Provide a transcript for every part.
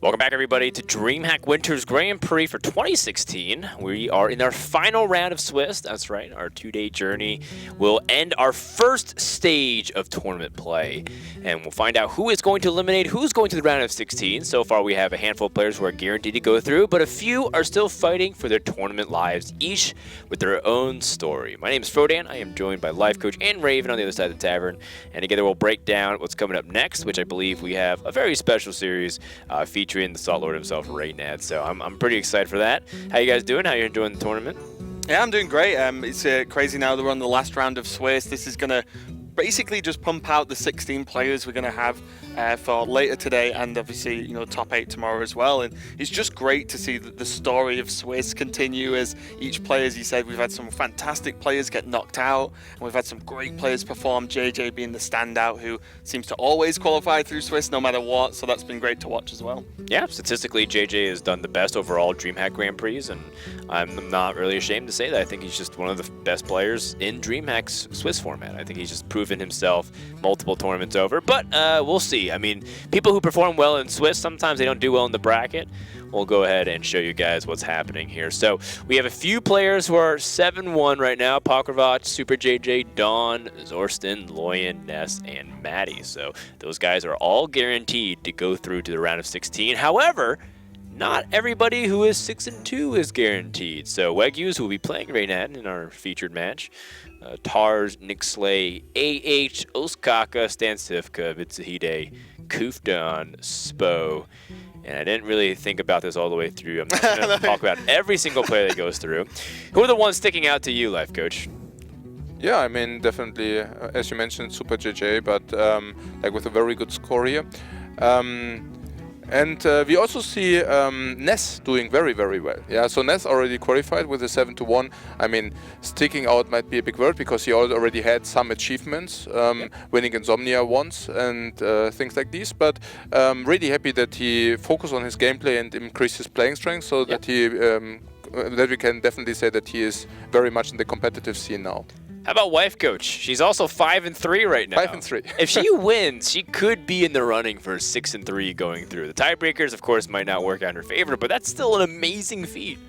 Welcome back, everybody, to Dreamhack Winter's Grand Prix for 2016. We are in our final round of Swiss. That's right, our 2-day journey will end our first stage of tournament play. And we'll find out who is going to eliminate who's going to the round of 16. So far, we have a handful of players who are guaranteed to go through, but a few are still fighting for their tournament lives, each with their own story. My name is Frodan. I am joined by Life Coach and Raven on the other side of the tavern. And together we'll break down what's coming up next, which I believe we have a very special series featuring the Salt Lord himself, Reynad. So I'm pretty excited for that. How you guys doing? How you enjoying the tournament? Yeah, I'm doing great. It's crazy now that we're on the last round of Swiss. This is going to basically just pump out the 16 players we're going to have for later today, and obviously, top 8 tomorrow as well. And it's just great to see the story of Swiss continue as each player, as you said, we've had some fantastic players get knocked out, and we've had some great players perform, JJ being the standout who seems to always qualify through Swiss no matter what, so that's been great to watch as well. Yeah, statistically, JJ has done the best overall Dreamhack Grand Prix, and I'm not really ashamed to say that. I think he's just one of the best players in Dreamhack's Swiss format. I think he's just proven himself multiple tournaments over, but we'll see. I mean, people who perform well in Swiss, sometimes they don't do well in the bracket. We'll go ahead and show you guys what's happening here. So we have a few players who are 7-1 right now. Pokravac, Super JJ, Dawn, Zorston, Loyan, Ness, and Maddie. So those guys are all guaranteed to go through to the round of 16. However, not everybody who is 6-2 is guaranteed. So Weghuz, who will be playing Reynad in our featured match, Tars, Nick Slay, AH, Oskaka, Stan Sivka, Mitsuhide, Kufdan, Spo. And I didn't really think about this all the way through. I'm not going to talk about every single player that goes through. Who are the ones sticking out to you, Life Coach? Yeah, I mean, definitely, as you mentioned, Super JJ, but like with a very good score here. And we also see Ness doing very, very well. Yeah, so Ness already qualified with a 7-1. I mean, sticking out might be a big word because he already had some achievements, winning Insomnia once and things like these. But really happy that he focused on his gameplay and increased his playing strength, so that he that we can definitely say that he is very much in the competitive scene now. How about Wife Coach? She's also 5-3 right now. 5-3. If she wins, she could be in the running for 6-3 going through. The tiebreakers, of course, might not work out in her favor, but that's still an amazing feat.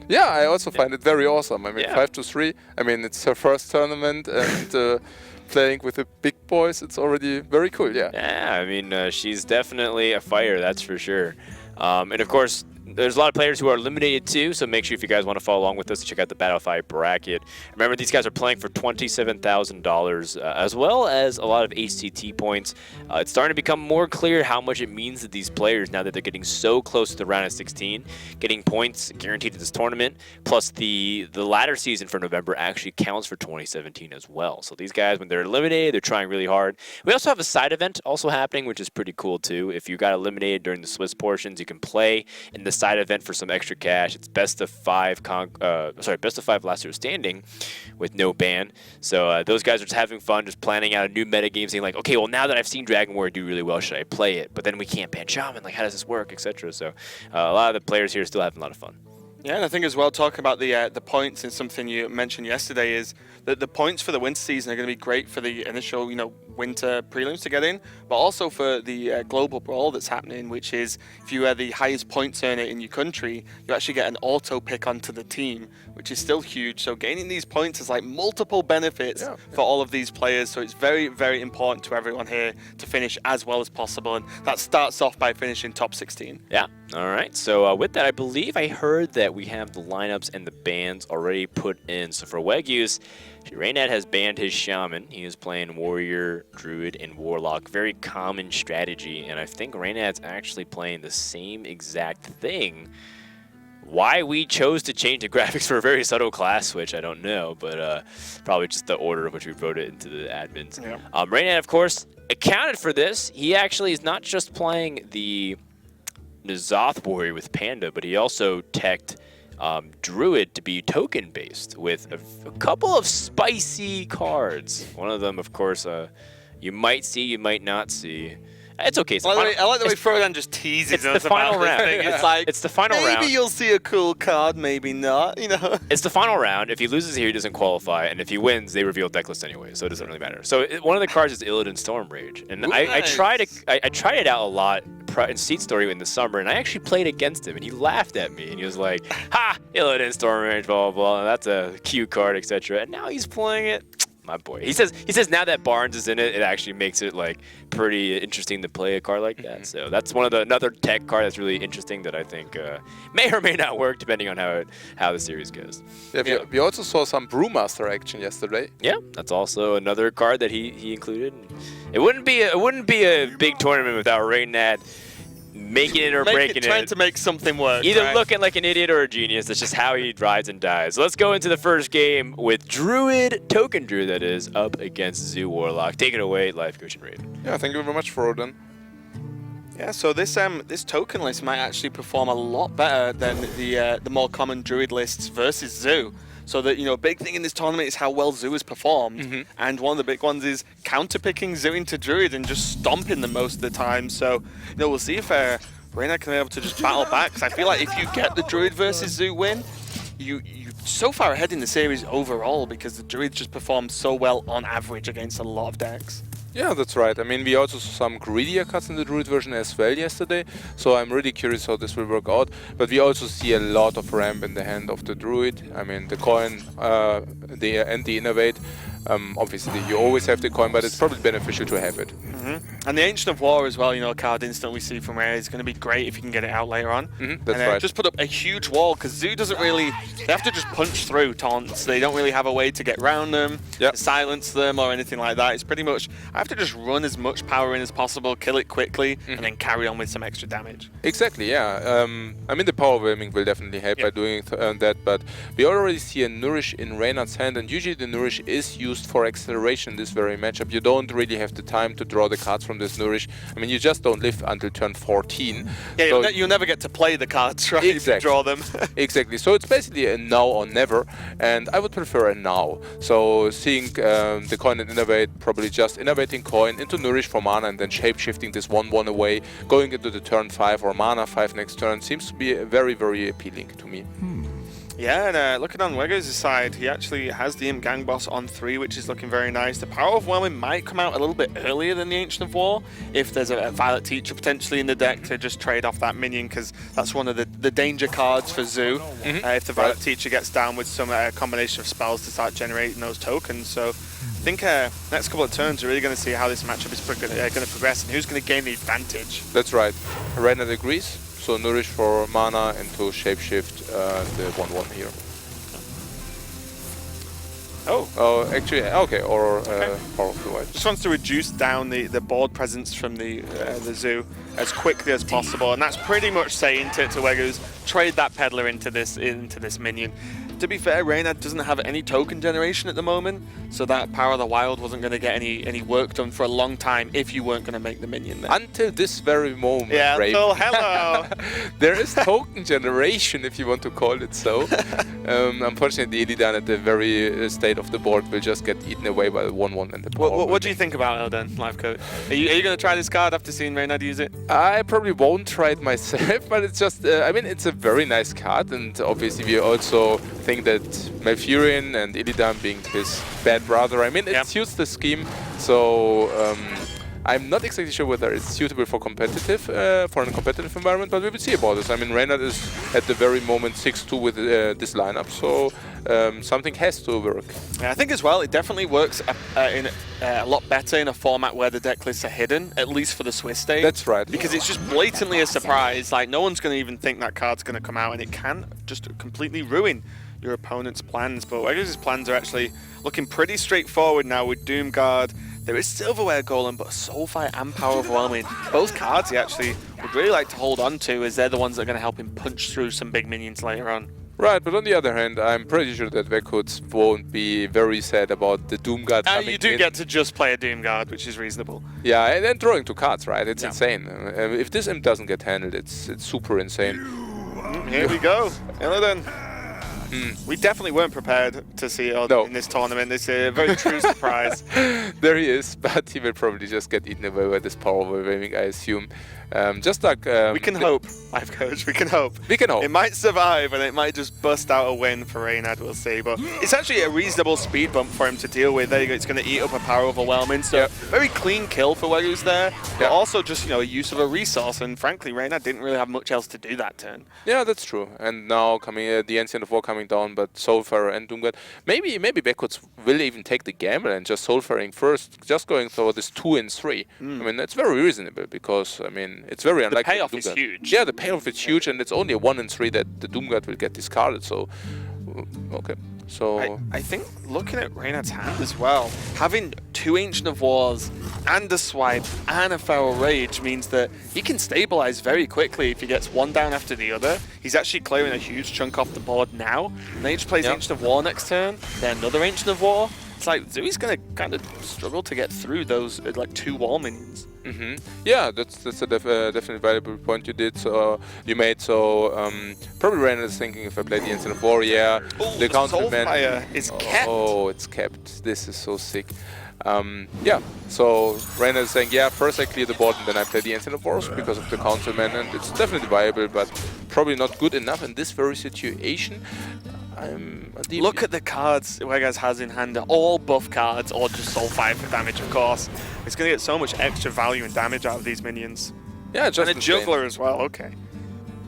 Yeah, I also find it very awesome. I mean, 5-3. I mean, it's her first tournament, and playing with the big boys, it's already very cool. Yeah. Yeah, I mean, she's definitely a fighter, that's for sure. And of course, there's a lot of players who are eliminated too, so make sure if you guys want to follow along with us, check out the Battle 5 bracket. Remember, these guys are playing for $27,000 as well as a lot of HCT points. It's starting to become more clear how much it means to these players now that they're getting so close to the round of 16. Getting points guaranteed to this tournament, plus the ladder season for November actually counts for 2017 as well. So these guys, when they're eliminated, they're trying really hard. We also have a side event also happening, which is pretty cool too. If you got eliminated during the Swiss portions, you can play in the side event for some extra cash. It's best of 5 last year standing with no ban. So those guys are just having fun, just planning out a new meta game, saying like, okay, well, now that I've seen Dragon Warrior do really well, should I play it? But then we can't ban Shaman. Like, how does this work, etc. So a lot of the players here are still having a lot of fun. Yeah, and I think as well, talking about the points, and something you mentioned yesterday is that the points for the winter season are going to be great for the initial, winter prelims to get in, but also for the global brawl that's happening, which is if you are the highest points earner in your country, you actually get an auto pick onto the team, which is still huge. So gaining these points is like multiple benefits for all of these players. So it's very, very important to everyone here to finish as well as possible, and that starts off by finishing top 16. Yeah. All right. So with that, I believe I heard that we have the lineups and the bans already put in. So for Weghuz, Reynad has banned his Shaman. He is playing Warrior, Druid, and Warlock. Very common strategy, and I think Reynad's actually playing the same exact thing. Why we chose to change the graphics for a very subtle class switch, I don't know, but probably just the order of which we wrote it into the admins. Yeah. Reynad, of course, accounted for this. He actually is not just playing the N'Zoth Warrior with Panda, but he also teched Druid to be token-based with a couple of spicy cards. One of them, of course, you might see, you might not see. It's okay. It's I like the way Frodan just teases us about final round. It's like, it's the final round. Maybe you'll see a cool card, maybe not, It's the final round. If he loses here, he doesn't qualify, and if he wins, they reveal deck list anyway, so it doesn't really matter. So one of the cards is Illidan Stormrage, and I tried it out a lot in Seed Story in the summer, and I actually played against him, and he laughed at me, and he was like, "Ha, Illidan Storm Range, blah blah blah. That's a cute card, etc." And now he's playing it. My boy. He says now that Barnes is in it, it actually makes it like pretty interesting to play a card like that. So that's another tech card that's really interesting that I think may or may not work depending on how the series goes. Yeah, we also saw some Brewmaster action yesterday. Yeah, that's also another card that he included. It wouldn't be a big tournament without Reynad making it or breaking it. Trying to make something work. Either looking like an idiot or a genius. That's just how he rides and dies. So let's go into the first game with Druid, Token Druid that is, up against Zoo Warlock. Take it away, Life Coach and Raven. Yeah, thank you very much, Rodan. Yeah, so this token list might actually perform a lot better than the more common Druid lists versus Zoo. So that, a big thing in this tournament is how well Zoo has performed. And one of the big ones is counterpicking Zoo into Druid and just stomping them most of the time. So, we'll see if Reynad can be able to just battle back. Because I feel like if you get the Druid versus Zoo win, you're so far ahead in the series overall because the Druid just performs so well on average against a lot of decks. Yeah, that's right. I mean, we also saw some greedier cuts in the Druid version as well yesterday, so I'm really curious how this will work out. But we also see a lot of ramp in the hand of the Druid. I mean, the coin and the Innovate. Obviously, you always have the coin, but it's probably beneficial to have it. And the Ancient of War as well, a card instant we see from Rare is going to be great if you can get it out later on. That's right. Just put up a huge wall, because Zoo doesn't really... They have to just punch through taunts. They don't really have a way to get around them, to silence them, or anything like that. It's pretty much... I have to just run as much power in as possible, kill it quickly, and then carry on with some extra damage. Exactly, yeah. I mean, the power overwhelming will definitely help by doing that, but we already see a Nourish in Reynad's hand, and usually the Nourish is used for acceleration in this very matchup. You don't really have the time to draw the cards from this Nourish. I mean, you just don't live until turn 14. Yeah, so you'll never get to play the cards, right? Exactly. If you draw them. Exactly. So it's basically a now or never, and I would prefer a now. So seeing the coin and Innovate, probably just innovating coin into Nourish for mana and then shape-shifting this 1/1 away, going into the turn 5 or mana 5 next turn seems to be very, very appealing to me. Yeah, and looking on Weghuz' side, he actually has the Imp Gang Boss on 3, which is looking very nice. The Power Overwhelming might come out a little bit earlier than the Ancient of War, if there's a Violet Teacher potentially in the deck to just trade off that minion, because that's one of the danger cards for Zoo, if the Violet Teacher gets down with some combination of spells to start generating those tokens. So I think next couple of turns we're really going to see how this matchup is going to progress and who's going to gain the advantage. That's right. Reynad agrees. So Nourish for mana and to shapeshift the 1/1 here. Oh, actually, okay, or Power of the White. Just wants to reduce down the board presence from the Zoo as quickly as possible, and that's pretty much saying to Weghuz, trade that Peddler into this minion. To be fair, Reynad doesn't have any token generation at the moment, so that Power of the Wild wasn't going to get any work done for a long time if you weren't going to make the minion there. Until this very moment, yeah, Raven. hello! There is token generation, if you want to call it so. Unfortunately, Illidan at the very state of the board will just get eaten away by the 1/1 and the Power. What do you think about Illidan, Life Coach? Are you going to try this card after seeing Reynad use it? I probably won't try it myself, but it's just, I mean, it's a very nice card, and obviously we also think that Malfurion and Illidan being his bad brother, I mean, it suits the scheme, so I'm not exactly sure whether it's suitable for competitive, for a competitive environment, but we will see about this. I mean, Reynad is at the very moment 6-2 with this lineup, so something has to work. Yeah, I think as well, it definitely works a lot better in a format where the deck lists are hidden, at least for the Swiss stage. That's right. Because it's just blatantly a surprise. Like, no one's going to even think that card's going to come out, and it can just completely ruin your opponent's plans. But Weghuz' plans are actually looking pretty straightforward now with Doomguard. There is Silverware Golem, but Soulfire and Power Overwhelming. Both cards he actually would really like to hold on to, as they're the ones that are going to help him punch through some big minions later on. Right, but on the other hand, I'm pretty sure that Weghuz won't be very sad about the Doomguard coming You do in. get to just play a Doomguard, which is reasonable. Yeah, and then drawing 2 cards, right? It's insane. If this imp doesn't get handled, it's super insane. Here we go. Illidan. We definitely weren't prepared to see it in this tournament. It's a very true surprise. There he is, but he will probably just get eaten away by this power overwhelming, I assume. Just like we can hope, life coach. We can hope. We can hope. It might survive, and it might just bust out a win for Reynad. We'll see. But it's actually a reasonable speed bump for him to deal with. There you go. It's going to eat up a power overwhelming. So very clean kill for Weghuz there. But also just a use of a resource. And frankly, Reynad didn't really have much else to do that turn. Yeah, that's true. And now coming the Ancient of War coming down, but Soulfarer and Doomguard. Maybe Weghuz will even take the gamble and just Soulfaring first, just going for this 2 in 3. I mean, that's very reasonable because I mean it's very unlikely. The payoff is huge. Yeah, the payoff is huge, and it's only a 1 in 3 that the Doomguard will get discarded. So, okay. So I think looking at Reynad's hand as well, having 2 Ancient of Wars and a Swipe and a Feral Rage means that he can stabilize very quickly if he gets one down after the other. He's actually clearing a huge chunk off the board now. And then he just plays Ancient of War next turn, then another Ancient of War. It's like Zooey's going to kind of struggle to get through those like 2 wall minions. Yeah, that's a definitely valuable point you made. So probably Reynad is thinking if I play the Ancient of War, the Soulfire is kept. Oh, it's kept. This is so sick. Yeah, so Reynad is saying, first I clear the board and then I play the Ancient of Wars because of the Councilman, and it's definitely viable, but probably not good enough in this very situation. Look at the cards Weghuz has in hand, all buff cards or just Soulfire for damage, of course. It's going to get so much extra value and damage out of these minions. Yeah, just and a Juggler as well, okay.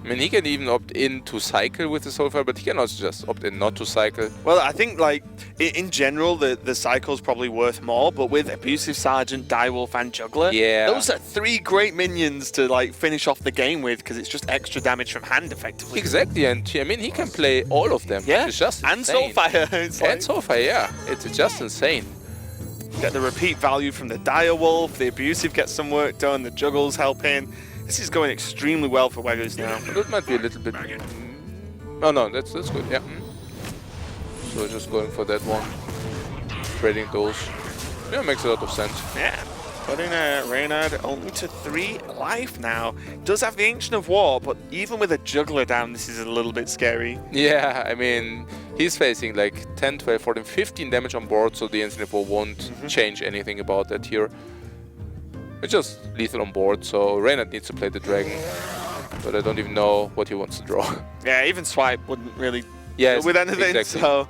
I mean, he can even opt in to cycle with the Soulfire, but he can also just opt in not to cycle. Well, I think, like, in general, the cycle's probably worth more, but with Abusive Sergeant, Direwolf, and Juggler, those are 3 great minions to, like, finish off the game with, because it's just extra damage from hand, effectively. Exactly, and, I mean, he can play all of them. Yeah, it's just and insane. Soulfire. And Soulfire, It's just insane. Get the repeat value from the Direwolf, the Abusive gets some work done, the Juggle's helping. This is going extremely well for Weghuz now. That might be a little bit... Oh no, that's good, yeah. So just going for that one. Trading those. Yeah, makes a lot of sense. Yeah, putting Reynad only to 3 life now. Does have the Ancient of War, but even with a Juggler down, this is a little bit scary. Yeah, I mean, he's facing like 10, 12, 14, 15 damage on board, so the Ancient of War won't change anything about that here. It's just lethal on board, so Reynad needs to play the dragon, but I don't even know what he wants to draw. Yeah, even Swipe wouldn't really deal with anything, so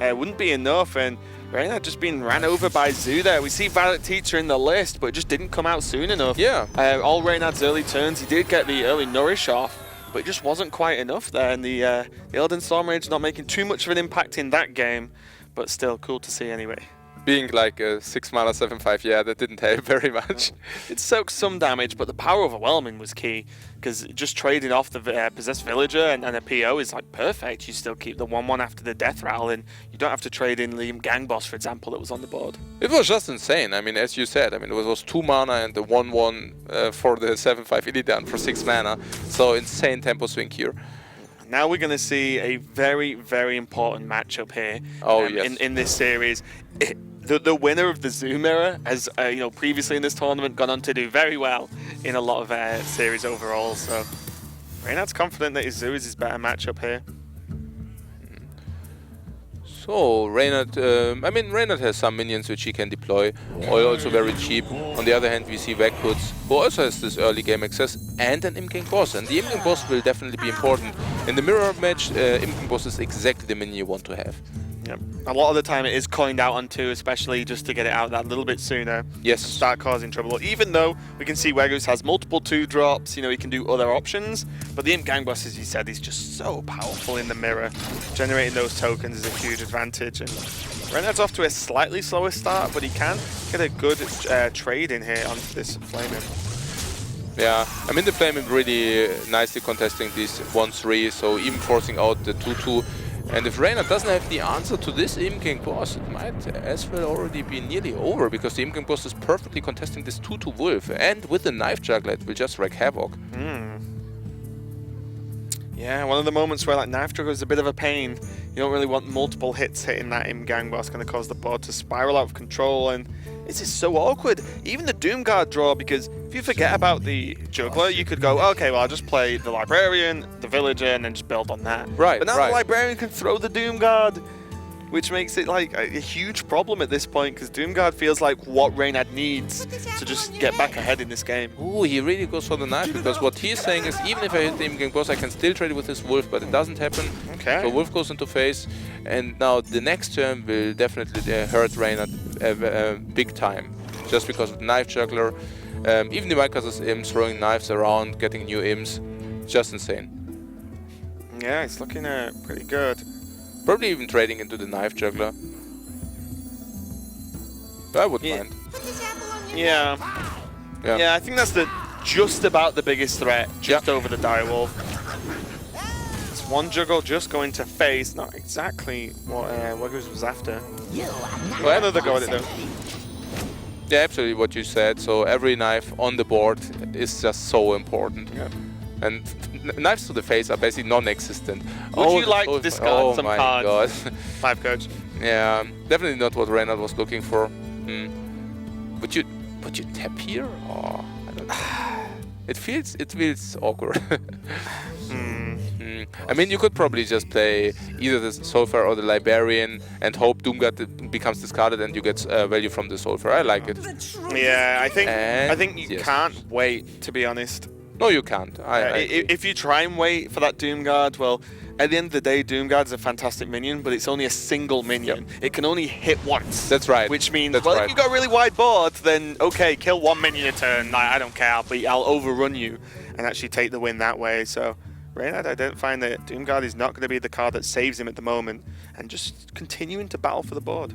it wouldn't be enough. And Reynad just being ran over by Zoo there. We see Violet Teacher in the list, but it just didn't come out soon enough. Yeah. All Reynad's early turns, he did get the early Nourish off, but it just wasn't quite enough there. And the Elden Stormrage not making too much of an impact in that game, but still cool to see anyway. Being like a 6 mana 7/5, that didn't help very much. It soaked some damage, but the power overwhelming was key, because just trading off the Possessed Villager and a PO is like perfect. You still keep the 1/1 after the Death Rattle, and you don't have to trade in Liam Gang Boss, for example, that was on the board. It was just insane. I mean, as you said, I mean, it was 2 mana and the 1/1 for the 7/5 Illidan for 6 mana. So insane tempo swing here. Now we're going to see a very, very important matchup here in this series. The winner of the Zoo Mirror has, previously in this tournament gone on to do very well in a lot of series overall. So Reynad's confident that his Zoo is his better matchup here. So Reynad, Reynad has some minions which he can deploy, also very cheap. On the other hand, we see Weghuz, who also has this early game access, and an Imp King boss. And the Imp King boss will definitely be important. In the mirror match, Imp King boss is exactly the minion you want to have. Yep. A lot of the time it is coined out on 2, especially just to get it out that little bit sooner. Yes. And start causing trouble. Even though we can see Weghuz has multiple 2-drops, he can do other options. But the Imp Gang Boss, as you said, is just so powerful in the mirror. Generating those tokens is a huge advantage. And Reynad's off to a slightly slower start, but he can get a good trade in here onto this Flaming. Yeah, I mean the Flaming really nicely contesting these 1-3, so even forcing out the 2-2. And if Reynad doesn't have the answer to this Imp King boss, it might as well already be nearly over, because the Imp King boss is perfectly contesting this 2-2 Wolf, and with the Knife Juggler it will just wreak havoc. Yeah, one of the moments where like Knife Juggler is a bit of a pain. You don't really want multiple hits hitting that Imp Gang Boss, going to cause the board to spiral out of control, and this is so awkward. Even the Doom Guard draw, because if you forget about the Juggler, you could go, okay, well, I'll just play the Librarian, the Villager, and then just build on that. Right, But now the Librarian can throw the Doom Guard, which makes it like a huge problem at this point, because Doom Guard feels like what Reynad needs to just get back ahead in this game. Ooh, he really goes for the knife, because what he's saying is even if I hit the Imp Gang Boss, I can still trade it with this Wolf, but it doesn't happen. Okay. So Wolf goes into phase, and now the next turn will definitely hurt Reynad big time, just because of the Knife Juggler. Even the Weghuz imps throwing knives around, getting new imps, just insane. Yeah, it's looking pretty good. Probably even trading into the Knife Juggler. I wouldn't mind. Yeah. Yeah, I think that's just about the biggest threat, just over the Direwolf. It's one Juggle just going to phase, not exactly what Weghuz was after. Well, another go at it though. Yeah, absolutely what you said. So every knife on the board is just so important. Yeah. And knives to the face are basically non-existent. Would you like to discard some cards? God. 5 coach. Yeah, definitely not what Reynad was looking for. Would you tap here? Oh, I don't know. It feels awkward. I mean, you could probably just play either the Soulfire or the Librarian and hope Doomguard becomes discarded and you get value from the Soulfire. I like it. Yeah, I think you yes. can't wait, to be honest. No, you can't. If you try and wait for that Doom Guard, well, at the end of the day, Doom Guard's a fantastic minion, but it's only a single minion. Yep. It can only hit once. That's right. Which means, That's well, right. if you've got a really wide board, then okay, kill one minion a turn. I don't care, I'll overrun you and actually take the win that way. So, Reynad identifying that Doom Guard is not going to be the card that saves him at the moment, and just continuing to battle for the board.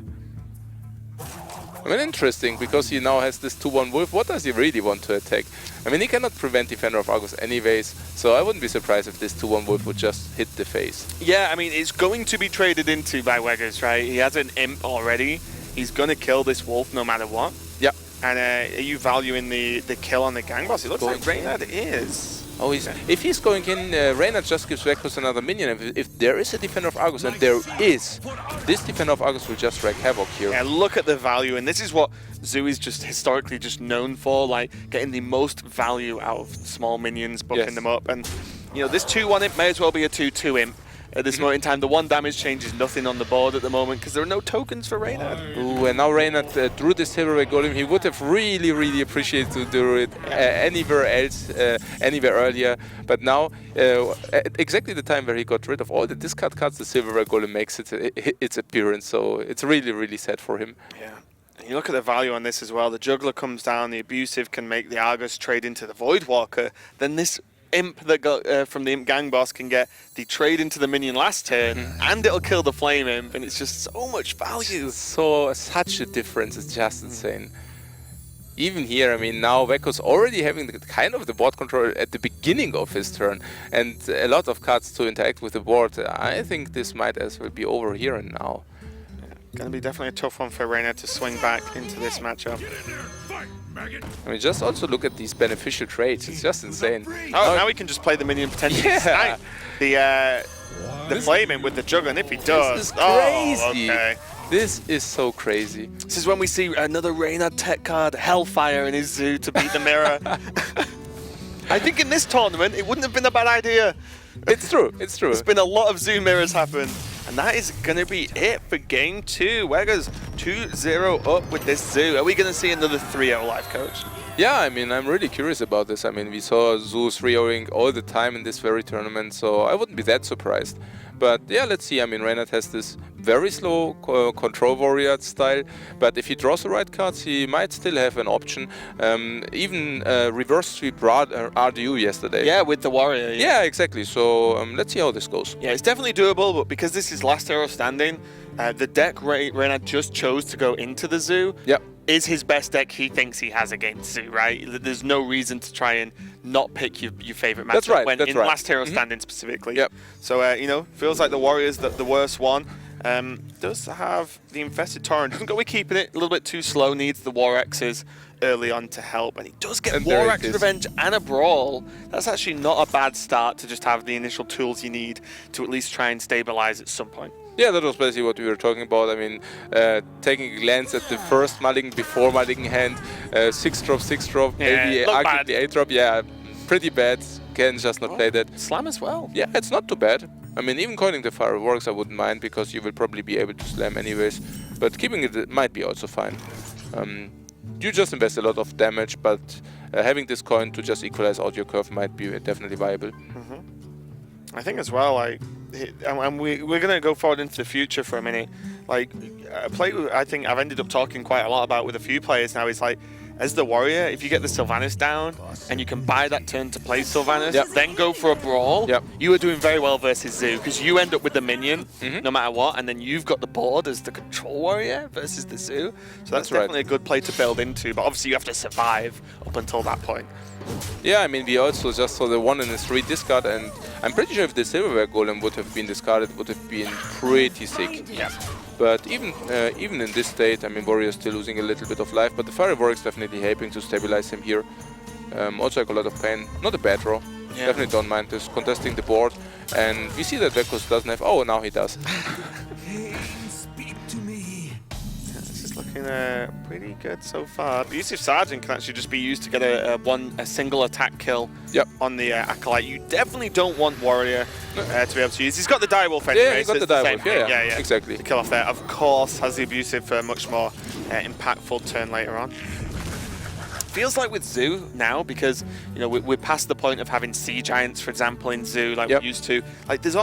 I mean, interesting, because he now has this 2-1 Wolf. What does he really want to attack? I mean, he cannot prevent Defender of Argus anyways, so I wouldn't be surprised if this 2-1 Wolf would just hit the face. Yeah, I mean, it's going to be traded into by Weghuz, right? He has an Imp already. He's going to kill this Wolf no matter what. Yeah. And are you valuing the kill on the Gang Boss? It looks like Reynad is. Oh, if he's going in, Reynad just gives Weghuz another minion. If there is a Defender of Argus, and there is, this Defender of Argus will just wreak havoc here. Yeah, look at the value, and this is what Zoo is just historically just known for, like getting the most value out of small minions, booking them up. And you know, this 2-1 Imp may as well be a 2-2 Imp. At this moment in time, the 1 damage changes nothing on the board at the moment because there are no tokens for Reynad. Ooh, and now Reynad drew this Silverway Golem. He would have really appreciated to do it anywhere else, anywhere earlier. But now, at exactly the time where he got rid of all the discard cards, the Silverway Golem makes its appearance. So it's really sad for him. Yeah. And you look at the value on this as well. The Juggler comes down, the Abusive can make the Argus trade into the Voidwalker. Then this Imp that got from the Imp Gang Boss can get the trade into the minion last turn, and it'll kill the Flame Imp, and it's just so much value. So such a difference, it's just insane. Even here, I mean, now Weghuz already having kind of the board control at the beginning of his turn, and a lot of cards to interact with the board. I think this might as well be over here and now. Going to be definitely a tough one for Reynad to swing back into this matchup. I mean, just also look at these beneficial trades. It's just insane. Oh, now he can just play the minion potentially snipe the Flame Imp with the Juggler, and if he does, this is crazy. Oh, okay. This is so crazy. This is when we see another Reynad tech card, Hellfire, in his Zoo to beat the Mirror. I think in this tournament, it wouldn't have been a bad idea. It's true, it's true. There's been a lot of Zoo Mirrors happen. And that is going to be it for Game 2. Weghuz 2-0 up with this Zoo. Are we going to see another 3-0 live, Coach? Yeah, I mean, I'm really curious about this. I mean, we saw Zoo 3-0ing all the time in this very tournament, so I wouldn't be that surprised. But yeah, let's see. I mean, Reynad has this very slow control warrior style, but if he draws the right cards, he might still have an option. Even reverse sweep RDU yesterday. Yeah, with the warrior. Yeah, exactly. So let's see how this goes. Yeah, it's definitely doable, but because this is last hero standing, the deck Reynad just chose to go into the Zoo. Yep. Is his best deck he thinks he has against Zoo, right? There's no reason to try and not pick your favorite matchup That's right, when that's in right. last hero standing specifically. Yep. So, you know, feels like the Warriors the worst one. Does have the Infested Torrent. Doesn't go with keeping it. A little bit too slow. Needs the War X's early on to help. And he does get And there War it X is. Revenge and a Brawl. That's actually not a bad start to just have the initial tools you need to at least try and stabilize at some point. Yeah, that was basically what we were talking about. I mean, taking a glance at the first Mulligan before Mulligan hand, 6-drop, 6-drop, Yeah, maybe not arguably bad. 8-drop. Yeah, pretty bad. Can just not play that. Slam as well. Yeah, it's not too bad. I mean, even coining the fireworks, I wouldn't mind because you will probably be able to slam anyways. But keeping it might be also fine. You just invest a lot of damage, but having this coin to just equalize out your curve might be definitely viable. I think as well, like, and we're going to go forward into the future for a minute. Like, a play I think I've ended up talking quite a lot about with a few players now is like, as the warrior, if you get the Sylvanas down and you can buy that turn to play Sylvanas, Yep. then go for a brawl, Yep. you are doing very well versus Zoo because you end up with the minion no matter what, and then you've got the board as the control warrior versus the Zoo. So that's right. definitely a good play to build into, but obviously you have to survive up until that point. Yeah, I mean, we also just saw the 1 and a 3 discard, and I'm pretty sure if the Silverware Golem would have been discarded, it would have been pretty sick. Yeah. But even in this state, I mean, Warrior's still losing a little bit of life, but the Fireworks definitely helping to stabilize him here. Also like a lot of pain. Not a bad draw. Yeah. Definitely don't mind this. Contesting the board, and we see that Weghuz doesn't have... Oh, now he does. This is looking pretty good so far. Abusive Sergeant can actually just be used to get a single attack kill Yep. on the Acolyte. You definitely don't want Warrior to be able to use. He's got the Direwolf anyway. Yeah, he so got it's the same Direwolf. thing. Yeah, exactly. To kill off there. Of course, has the Abusive for a much more impactful turn later on. Feels like with Zoo now, because you know we're past the point of having Sea Giants, for example, in Zoo like Yep. we used to. Like there's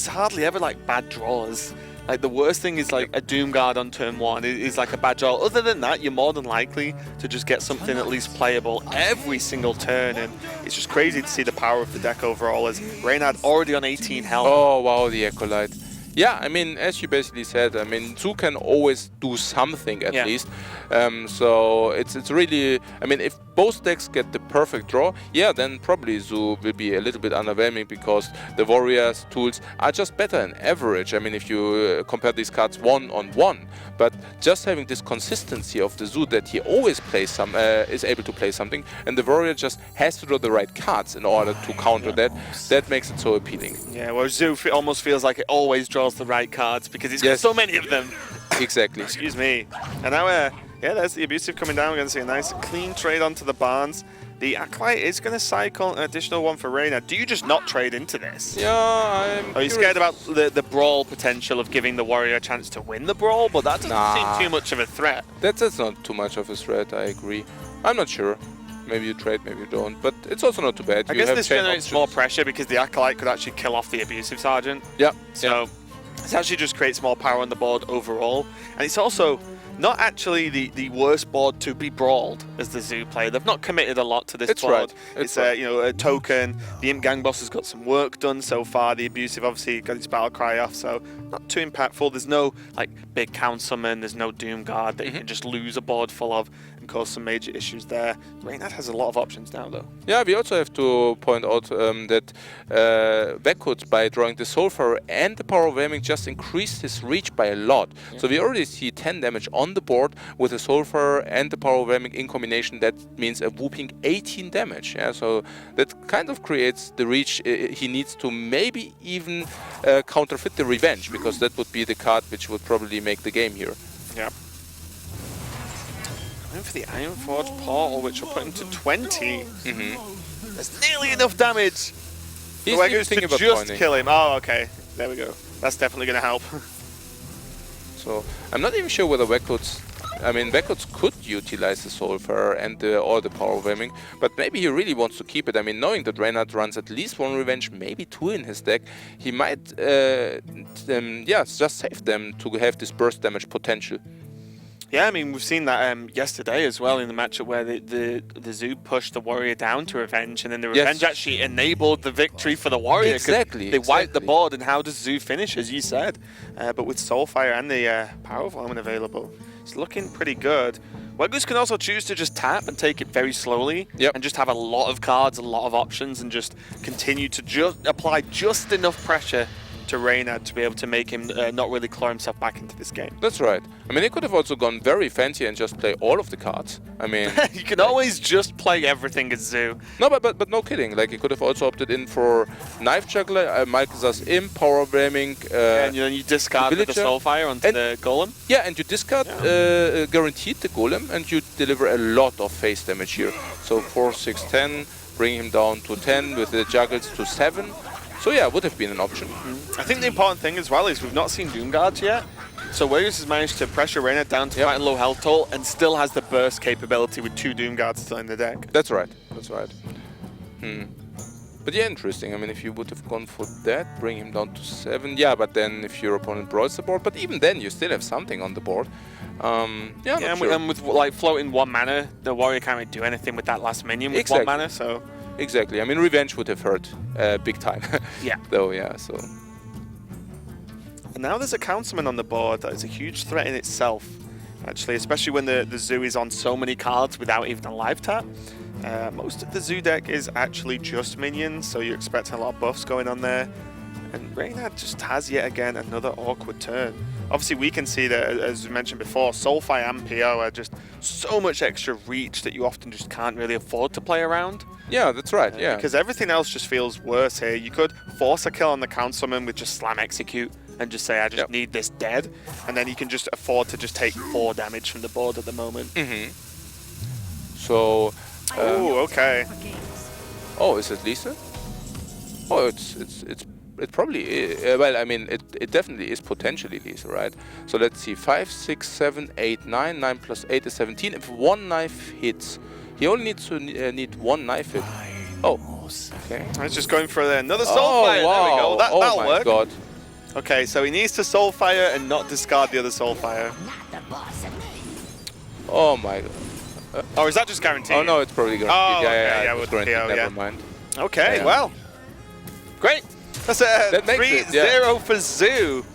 hardly ever like bad draws. Like the worst thing is like a Doomguard on turn 1 is like a bad draw. Other than that, you're more than likely to just get something at least playable every single turn, and it's just crazy to see the power of the deck overall. As Reynad already on 18 health. Oh, wow, the Acolyte. Yeah, I mean, as you basically said, I mean, Zoo can always do something at Yeah. least. So it's really, I mean, if both decks get the perfect draw, yeah, then probably Zoo will be a little bit underwhelming because the Warriors tools are just better than average. I mean, if you compare these cards 1-on-1, but just having this consistency of the Zoo that he always plays some, is able to play something, and the Warrior just has to draw the right cards in order to counter that makes it so appealing. Yeah, well, Zoo almost feels like it always draws the right cards because it's got Yes. so many of them. Exactly. Excuse me. And now, yeah, there's the Abusive coming down. We're going to see a nice clean trade onto the Barnes. The Acolyte is going to cycle an additional one for Reynad. Do you just not trade into this? Yeah, I'm Are you scared about the brawl potential of giving the Warrior a chance to win the brawl? But that doesn't Nah. seem too much of a threat. That's not too much of a threat, I agree. I'm not sure. Maybe you trade, maybe you don't, but it's also not too bad. I You guess have this chain generates options. more pressure because the Acolyte could actually kill off the Abusive Sergeant. Yeah. So it actually just creates more power on the board overall. And it's also not actually the worst board to be brawled as the Zoo player. They've not committed a lot to this It's board. right. It's right. you know, a token. The Imp Gang Boss has got some work done so far. The Abusive obviously got its battle cry off, so not too impactful. There's no like big Count Summon. There's no Doom Guard that you can just lose a board full of and cause some major issues there. Reynad has a lot of options now, though. Yeah, we also have to point out that Weghuz, by drawing the Soulfarer and the Power of Aiming, just increased his reach by a lot. Yeah. So we already see 10 damage on the board with the Soulfarer and the Power of Aiming in combination. That means a whooping 18 damage. Yeah, so that kind of creates the reach he needs to maybe even counterfeit the Revenge, because that would be the card which would probably make the game here. Yeah. Going for the Ironforge Portal, which will put him to 20. That's nearly enough damage. He's For even Weghuz thinking to about just coining. kill him. Oh, okay. There we go. That's definitely going to help. So I'm not even sure whether Weghuz, I mean, Weghuz could utilize the Soulfarer and or the Power of Aiming, but maybe he really wants to keep it. I mean, knowing that Reynad runs at least one Revenge, maybe two in his deck, he might, yeah, just save them to have this burst damage potential. Yeah, I mean, we've seen that yesterday as well in the matchup where the Zoo pushed the Warrior down to Revenge, and then the Yes. Revenge actually enabled the victory for the Warrior. 'cause Exactly, They wiped the exactly. board, and how does Zoo finish, as you said? But with Soulfire and the Power of Omen available, it's looking pretty good. Weghuz can also choose to just tap and take it very slowly, Yep. and just have a lot of cards, a lot of options, and just continue to just apply just enough pressure to Reynad to be able to make him not really claw himself back into this game. That's right. I mean, he could have also gone very fancy and just play all of the cards. I mean, You can always just play everything as Zoo. no, but no kidding. Like, he could have also opted in for Knife Juggler, Malkazar's Imp, Power Ramming, And you discard with the Villager. Soulfire onto And- the Golem. yeah, and you discard guaranteed the Golem, and you deliver a lot of face damage here. So 4, 6, 10, bring him down to 10 with the Juggles to 7. So yeah, would have been an option. I think the important thing as well is we've not seen Doom Guards yet. So Weghuz has managed to pressure Reynad down to quite a low health toll and still has the burst capability with 2 Doom Guards still in the deck. That's right. That's right. But yeah, interesting. I mean, if you would have gone for that, bring him down to 7. Yeah, but then if your opponent brawls the board, but even then you still have something on the board. Yeah, Yeah, not sure. and with like floating 1 mana, the warrior can't really do anything with that last minion with Exactly. 1 mana, so... Exactly. I mean, Revenge would have hurt big time. Yeah. Though, yeah, so... And now there's a Councilman on the board that is a huge threat in itself, actually, especially when the Zoo is on so many cards without even a live tap. Most of the Zoo deck is actually just minions, so you're expecting a lot of buffs going on there. And Reynad just has yet again another awkward turn. Obviously, we can see that, as we mentioned before, Soulfire and PO are just so much extra reach that you often just can't really afford to play around. Yeah, that's right, yeah. Because everything else just feels worse here. You could force a kill on the Councilman with just Slam Execute and just say, I just need this dead. And then you can just afford to just take 4 damage from the board at the moment. So... Oh, okay. oh, is it Lisa? Oh, it probably is. Well, I mean, it definitely is potentially Lisa, right? So let's see, 5, 6, 7, 8, 9. 9 plus 8 is 17. If 1 knife hits, he only needs to need 1 knife hit. Oh, okay. I was just going for another Oh, Soulfire. wow. There we go. Oh That'll my work. God. Okay, so he needs to Soulfire and not discard the other Soulfire. Oh my God. Or is that just guaranteed? Oh no, it's probably guaranteed. Oh, okay, yeah, it was with the guaranteed. PO, Never yeah. mind. Okay, Yeah. well. Great. That's a That makes 3-0 it, yeah. for Zoo.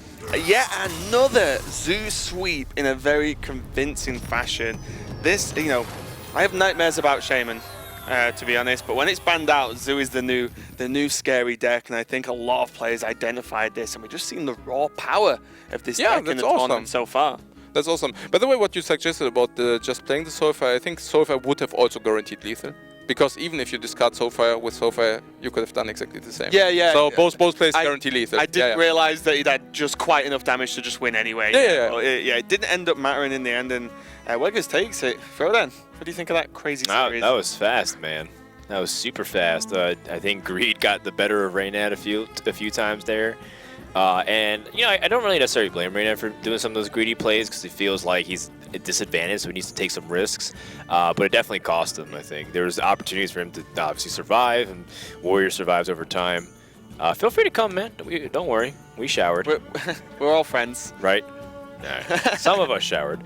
Yet another Zoo sweep in a very convincing fashion. This, you know, I have nightmares about Shaman, to be honest, but when it's banned out, Zoo is the new scary deck, and I think a lot of players identified this, and we've just seen the raw power of this Yeah, deck in that's the awesome. tournament so far. That's awesome. By the way, what you suggested about just playing the Soulfire, I think Soulfire would have also guaranteed lethal. Because even if you discard Soulfire with Soulfire, you could have done exactly the same. Yeah, yeah. So both plays guarantee lethal. I didn't yeah. realize that he'd had just quite enough damage to just win anyway. Yeah. Well, it didn't end up mattering in the end, and Weghuz takes it. Frodan, what do you think of that crazy series? That was fast, man. That was super fast. I think Greed got the better of Reynad a few times there. And, you know, I don't really necessarily blame Reynad for doing some of those greedy plays because he feels like he's at disadvantage, so he needs to take some risks. But it definitely cost him, I think. There was opportunities for him to obviously survive, and Warrior survives over time. Feel free to come, man. Don't worry. We showered. We're all friends. Right? Some of us showered.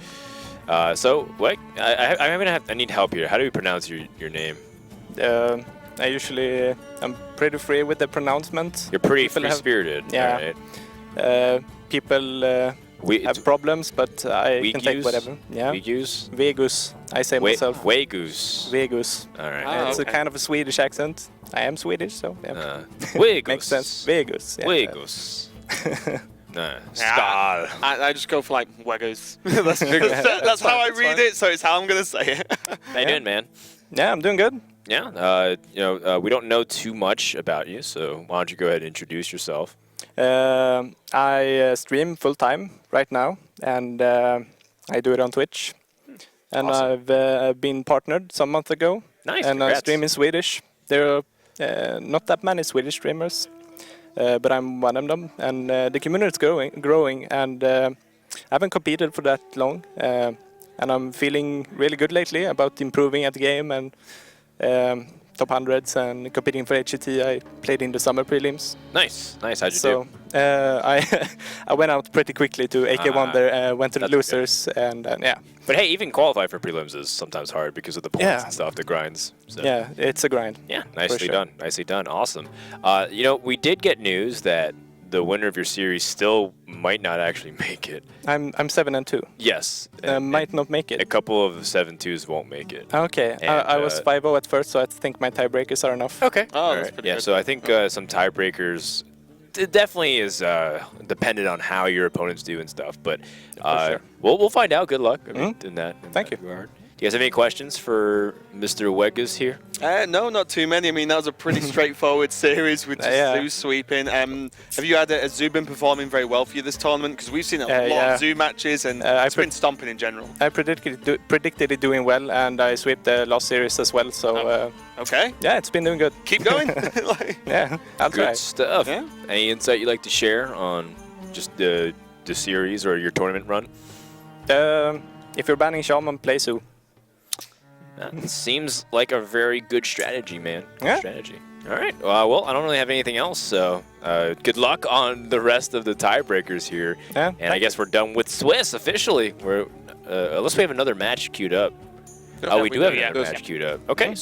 So, what? I need help here. How do we pronounce your name? I usually I'm pretty free with the pronouncement. You're pretty People free-spirited. Yeah. Right? People have problems, but I can take Weghuz? whatever. Yeah. Weghuz? Weghuz. I say myself. Weghuz. Weghuz. All right. Ah, It's okay. a kind of a Swedish accent. I am Swedish, so yeah. Weghuz. Makes sense. Weghuz. Yeah. Weghuz. No. Yeah, I just go for like Weghuz. that's how I That's read fine. it, so it's how I'm gonna say it. How you doing, man? Yeah, I'm doing good. Yeah. We don't know too much about you, so why don't you go ahead and introduce yourself? I stream full time right now, and I do it on Twitch. And Awesome. I've been partnered some month ago. Nice. And I congrats. stream in Swedish. There are not that many Swedish streamers, but I'm one of them. And the community is growing, and I haven't competed for that long. And I'm feeling really good lately about improving at the game and top hundreds and competing for HET. I played in the summer prelims. Nice. How'd you So do? I went out pretty quickly to AK Wonder, went to the that's okay. losers, and yeah. But hey, even qualifying for prelims is sometimes hard because of the points Yeah. and stuff, the grinds. So. Yeah, it's a grind. Yeah, nicely sure. done. Nicely done. Awesome. We did get news that the winner of your series still might not actually make it. I'm 7-2. Yes. Might not make A it. couple of the 7-2s won't make it. Okay, And, I was 5-0 at first, so I think my tiebreakers are enough. Okay. Oh, All that's right. pretty Yeah, good. so I think some tiebreakers it definitely is dependent on how your opponents do and stuff. But sure. we'll find out. Good luck in that. Thank you. Regard. Do you guys have any questions for Mr. Weghuz here? No, not too many. I mean, that was a pretty straightforward series with just Zoo sweeping. Have you had a Zoo been performing very well for you this tournament? Because we've seen a lot of Zoo matches, and it's been stomping in general. I predicted it doing well, and I swept the last series as well. So okay. Yeah, it's been doing good. Keep going. Yeah, I'll try. Good stuff. Yeah. Any insight you'd like to share on just the series or your tournament run? If you're banning Shaman, play Zoo. That seems like a very good strategy, man. Good Yeah. strategy. All right. Well, I don't really have anything else, so good luck on the rest of the tiebreakers here. Yeah. And I guess we're done with Swiss officially. We're unless we have another match queued up. Yeah, Oh, we we do have do, another yeah. match queued up. Okay.